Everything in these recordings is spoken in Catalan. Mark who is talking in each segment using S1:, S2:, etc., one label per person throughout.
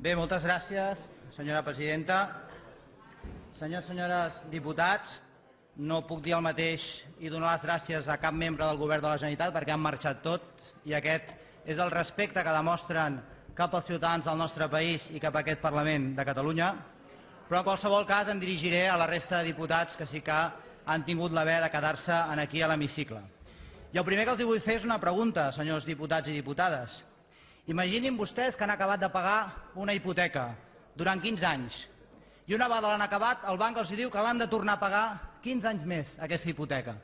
S1: Bé, moltes gràcies, senyora presidenta. Senyors i senyores diputats, no puc dir el mateix i donar les gràcies a cap membre del Govern de la Generalitat perquè han marxat tots i aquest és el respecte que demostren cap als ciutadans del nostre país i cap a aquest Parlament de Catalunya. Però en qualsevol cas em dirigiré a la resta de diputats que sí que han tingut l'haver de quedar-se aquí a l'hemicicle. I el primer que els vull fer és una pregunta, senyors diputats i diputades. Imaginin vostès que han acabat de pagar una hipoteca durant 15 anys i una vegada l'han acabat el banc els diu que l'han de tornar a pagar 15 anys més aquesta hipoteca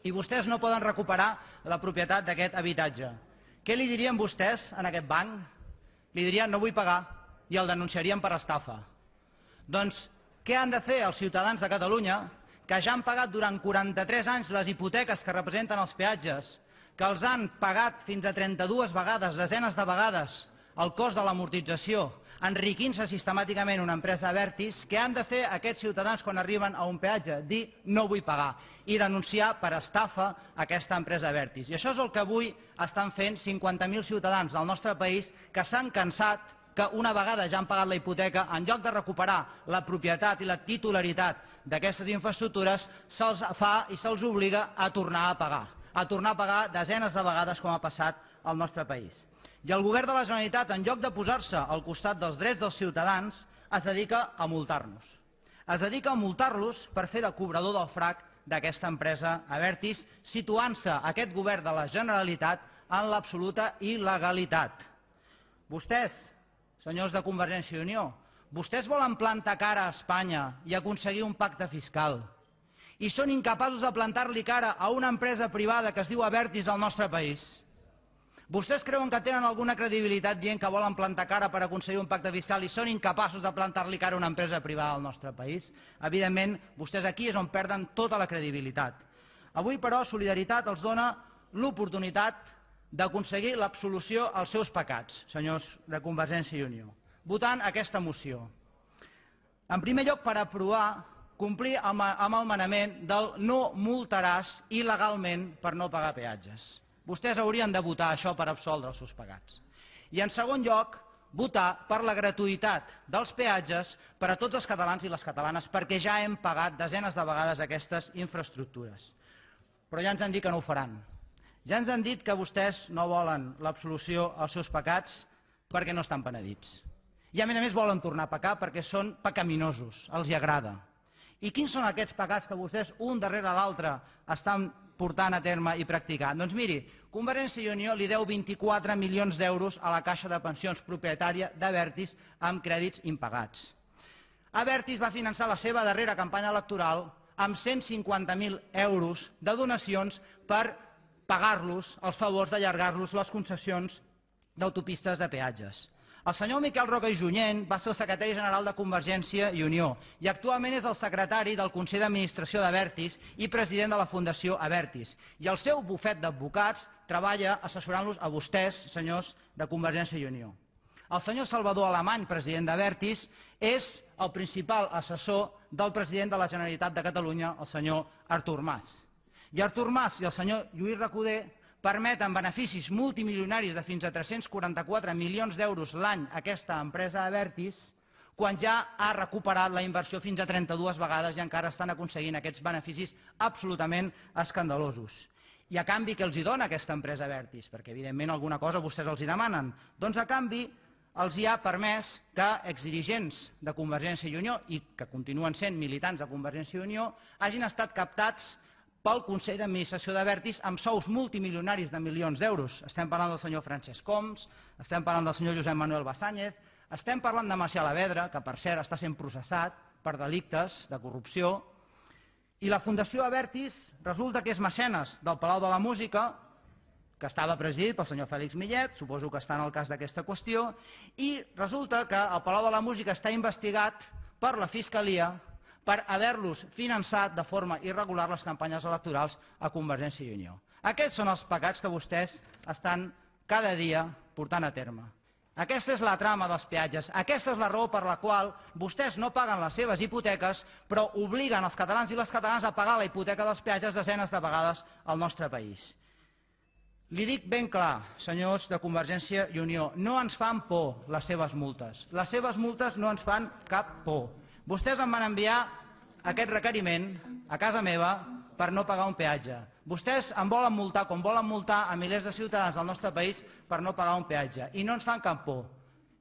S1: i vostès no poden recuperar la propietat d'aquest habitatge. Què li dirien vostès a aquest banc? Li dirien no vull pagar i el denunciarien per estafa. Doncs què han de fer els ciutadans de Catalunya que ja han pagat durant 43 anys les hipoteques que representen els peatges, que els han pagat fins a 32 vegades, desenes de vegades, el cost de l'amortització, enriquint-se sistemàticament una empresa Abertis, què han de fer aquests ciutadans quan arriben a un peatge? Dir no vull pagar i denunciar per estafa aquesta empresa Abertis. I això és el que avui estan fent 50.000 ciutadans del nostre país que s'han cansat que una vegada ja han pagat la hipoteca, en lloc de recuperar la propietat i la titularitat d'aquestes infraestructures, se'ls fa i se'ls obliga a tornar a pagar desenes de vegades com ha passat al nostre país. I el govern de la Generalitat, en lloc de posar-se al costat dels drets dels ciutadans, es dedica a multar-nos. Es dedica a multar-los per fer de cobrador del frac d'aquesta empresa Abertis, situant-se aquest govern de la Generalitat en l'absoluta il·legalitat. Vostès, senyors de Convergència i Unió, vostès volen plantar cara a Espanya i aconseguir un pacte fiscal i són incapaços de plantar-li cara a una empresa privada que es diu Abertis al nostre país. Vostès creuen que tenen alguna credibilitat dient que volen plantar cara per aconseguir un pacte fiscal i són incapaços de plantar-li cara a una empresa privada al nostre país? Evidentment, vostès aquí és on perden tota la credibilitat. Avui, però, Solidaritat els dona l'oportunitat d'aconseguir l'absolució als seus pecats, senyors de Convergència i Unió, votant aquesta moció. En primer lloc, per aprovar complir amb el manament del no multaràs il·legalment per no pagar peatges. Vostès haurien de votar això per absoldre els seus pecats. I en segon lloc, votar per la gratuïtat dels peatges per a tots els catalans i les catalanes, perquè ja hem pagat desenes de vegades aquestes infraestructures. Però ja ens han dit que no ho faran. Ja ens han dit que vostès no volen l'absolució als seus pecats perquè no estan penedits. I a més volen tornar a pecar perquè són pecaminosos, els hi agrada. I quins són aquests pecats que vostès, un darrere l'altre, estan portant a terme i practicant? Doncs miri, Convergència i Unió li deu 24 milions d'euros a la Caixa de Pensions propietària d'Abertis amb crèdits impagats. Abertis va finançar la seva darrera campanya electoral amb 150.000 euros de donacions per pagar-los els favors d'allargar-los les concessions d'autopistes de peatges. El senyor Miquel Roca i Junyent va ser el secretari general de Convergència i Unió i actualment és el secretari del Consell d'Administració d'Abertis i president de la Fundació Abertis. I el seu bufet d'advocats treballa assessorant-los a vostès, senyors de Convergència i Unió. El senyor Salvador Alemany, president d'Abertis, és el principal assessor del president de la Generalitat de Catalunya, el senyor Artur Mas. I Artur Mas i el senyor Lluís Recoder permeten beneficis multimilionaris de fins a 344 milions d'euros l'any a aquesta empresa Abertis, quan ja ha recuperat la inversió fins a 32 vegades i encara estan aconseguint aquests beneficis absolutament escandalosos. I a canvi, què els dona aquesta empresa Abertis? Perquè, evidentment, alguna cosa vostès els demanen. Doncs, a canvi, els hi ha permès que exdirigents de Convergència i Unió, i que continuen sent militants de Convergència i Unió, hagin estat captats pel Consell d'Administració d'Abertis amb sous multimilionaris de milions d'euros. Estem parlant del senyor Francesc Homs, estem parlant del senyor Josep Manuel Basáñez, estem parlant de Macià Alavedra, que per cert està sent processat per delictes de corrupció, i la Fundació Abertis resulta que és mecenes del Palau de la Música, que estava presidit pel senyor Fèlix Millet, suposo que està en el cas d'aquesta qüestió, i resulta que el Palau de la Música està investigat per la Fiscalia per haver-los finançat de forma irregular les campanyes electorals a Convergència i Unió. Aquests són els pecats que vostès estan cada dia portant a terme. Aquesta és la trama dels peatges, aquesta és la raó per la qual vostès no paguen les seves hipoteques, però obliguen els catalans i les catalanes a pagar la hipoteca dels peatges desenes de vegades al nostre país. Li dic ben clar, senyors de Convergència i Unió, no ens fan por les seves multes. Les seves multes no ens fan cap por. Vostès em van enviar aquest requeriment a casa meva per no pagar un peatge. Vostès em volen multar, com volen multar a milers de ciutadans del nostre país per no pagar un peatge. I no ens fan cap por.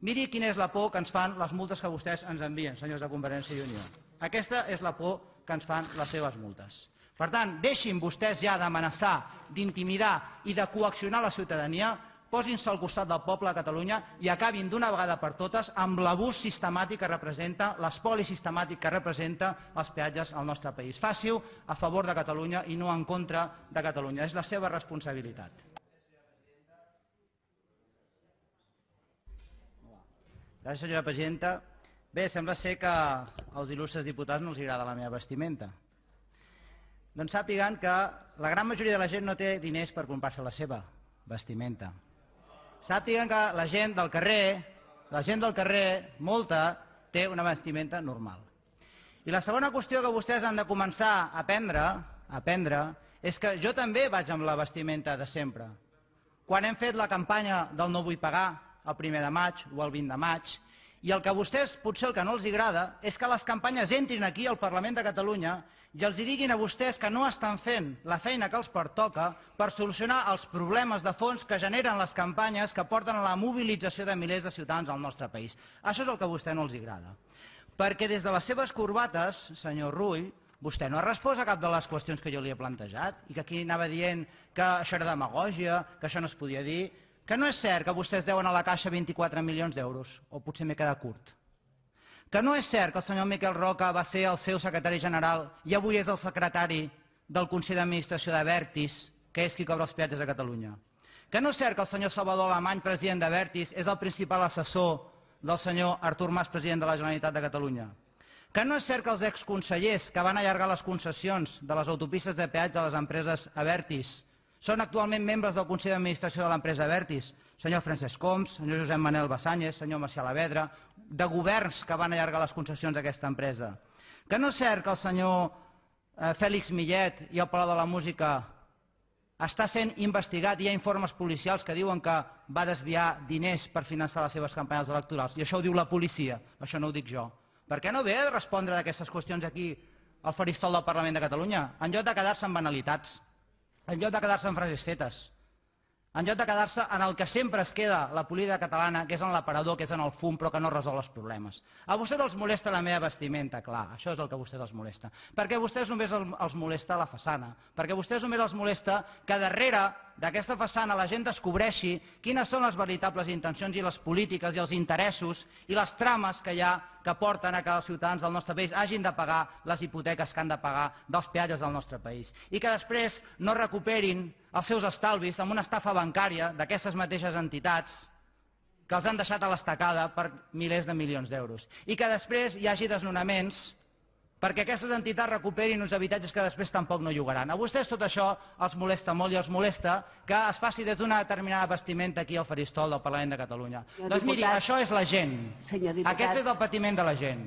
S1: Miri quina és la por que ens fan les multes que vostès ens envien, senyors de Convergència i Unió. Aquesta és la por que ens fan les seves multes. Per tant, deixin vostès ja d'amenaçar, d'intimidar i de coaccionar la ciutadania, posin-se al costat del poble de Catalunya i acabin d'una vegada per totes amb l'abús sistemàtic que representa, l'espoli sistemàtic que representa els peatges al nostre país. Faci-ho a favor de Catalunya i no en contra de Catalunya. És la seva responsabilitat. Gràcies, senyora presidenta. Bé, sembla ser que als il·lustres diputats no els agrada la meva vestimenta. Doncs sàpiguen que la gran majoria de la gent no té diners per comprar-se la seva vestimenta. Sàpiguen que la gent del carrer, molta, té una vestimenta normal. I la segona qüestió que vostès han de començar a aprendre és que jo també vaig amb la vestimenta de sempre. Quan hem fet la campanya del no vull pagar, el 1 de maig o el 20 de maig, i el que a vostès potser el que no els agrada és que les campanyes entrin aquí al Parlament de Catalunya i els diguin a vostès que no estan fent la feina que els pertoca per solucionar els problemes de fons que generen les campanyes que porten a la mobilització de milers de ciutadans al nostre país. Això és el que a vostè no els agrada. Perquè des de les seves corbates, senyor Rull, vostè no ha respost a cap de les qüestions que jo li he plantejat i que aquí anava dient que això era demagògia, que això no es podia dir, que no és cert que vostès deuen a la Caixa 24 milions d'euros, o potser m'he quedat curt. Que no és cert que el senyor Miquel Roca va ser el seu secretari general i avui és el secretari del Consell d'Administració d'Abertis, que és qui cobra els peatges a Catalunya. Que no és cert que el senyor Salvador Alemany, president d'Abertis, és el principal assessor del senyor Artur Mas, president de la Generalitat de Catalunya. Que no és cert que els exconsellers que van allargar les concessions de les autopistes de peatge a les empreses Abertis són actualment membres del Consell d'Administració de l'empresa Abertis, senyor Francesc Homs, senyor Josep Manel Bassanyes, senyor Macià Alavedra, de governs que van allargar les concessions d'aquesta empresa. Que no és cert que el senyor Fèlix Millet i el Palau de la Música està sent investigat i hi ha informes policials que diuen que va desviar diners per finançar les seves campanyes electorals. I això ho diu la policia, això no ho dic jo. Per què no ve a respondre d'aquestes qüestions aquí al faristol del Parlament de Catalunya, en lloc de quedar-se en banalitats? En lloc de quedar-se en frases fetes, en lloc de quedar-se en el que sempre es queda la política catalana, que és en l'aparador, que és en el fum, però que no resol els problemes. A vostès els molesta la meva vestimenta, clar, això és el que a vostès els molesta. Perquè a vostès només els molesta la façana, perquè a vostès només els molesta que darrere d'aquesta façana la gent descobreixi quines són les veritables intencions i les polítiques i els interessos i les trames que hi ha que porten a que els ciutadans del nostre país hagin de pagar les hipoteques que han de pagar dels peatges del nostre país i que després no recuperin els seus estalvis amb una estafa bancària d'aquestes mateixes entitats que els han deixat a l'estacada per milers de milions d'euros i que després hi hagi desnonaments perquè aquestes entitats recuperin uns habitatges que després tampoc no llogaran. A vostès tot això els molesta molt i els molesta que es faci des d'una determinada vestimenta aquí al faristol del Parlament de Catalunya. Doncs miri, això és la gent. Aquest és el patiment de la gent.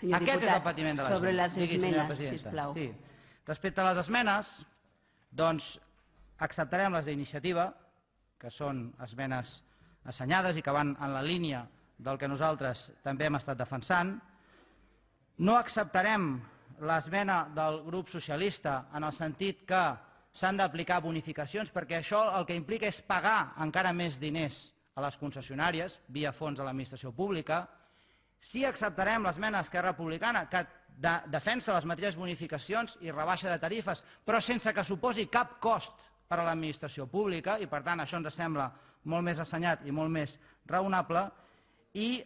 S1: Aquest és el patiment de la gent.
S2: Sobre les esmenes, sisplau.
S1: Sí. Respecte a les esmenes, doncs acceptarem les d'iniciativa, que són esmenes assenyades i que van en la línia del que nosaltres també hem estat defensant. No acceptarem l'esmena del grup socialista en el sentit que s'han d'aplicar bonificacions perquè això el que implica és pagar encara més diners a les concessionàries via fons de l'administració pública. Sí acceptarem l'esmena d'Esquerra Republicana que defensa les mateixes bonificacions i rebaixa de tarifes però sense que suposi cap cost per a l'administració pública i per tant això ens sembla molt més assenyat i molt més raonable. I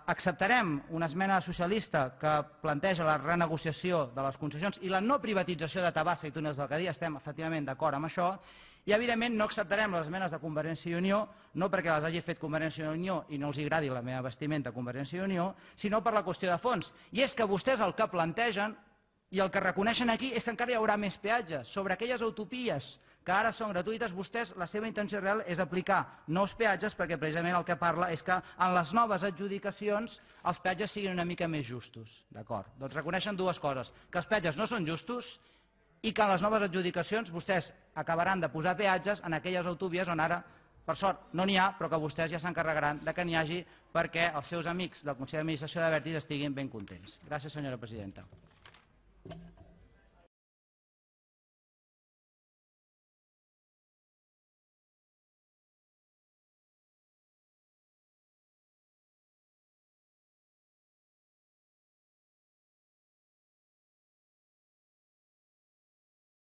S1: acceptarem una esmena socialista que planteja la renegociació de les concessions i la no privatització de Tabasa i túnels del Cadí, estem efectivament d'acord amb això, i evidentment no acceptarem les esmenes de Convergència i Unió, no perquè les hagi fet Convergència i Unió i no els agradi la meva vestimenta Convergència i Unió, sinó per la qüestió de fons. I és que vostès el que plantegen i el que reconeixen aquí és que encara hi haurà més peatges sobre aquelles autopies que ara són gratuïtes. Vostès, la seva intenció real és aplicar nous peatges perquè precisament el que parla és que en les noves adjudicacions els peatges siguin una mica més justos. D'acord? Doncs reconeixen dues coses, que els peatges no són justos i que en les noves adjudicacions vostès acabaran de posar peatges en aquelles autovies on ara, per sort, no n'hi ha, però que vostès ja s'encarregaran que n'hi hagi perquè els seus amics del Consell d'Administració d'Abertis estiguin ben contents. Gràcies, senyora presidenta.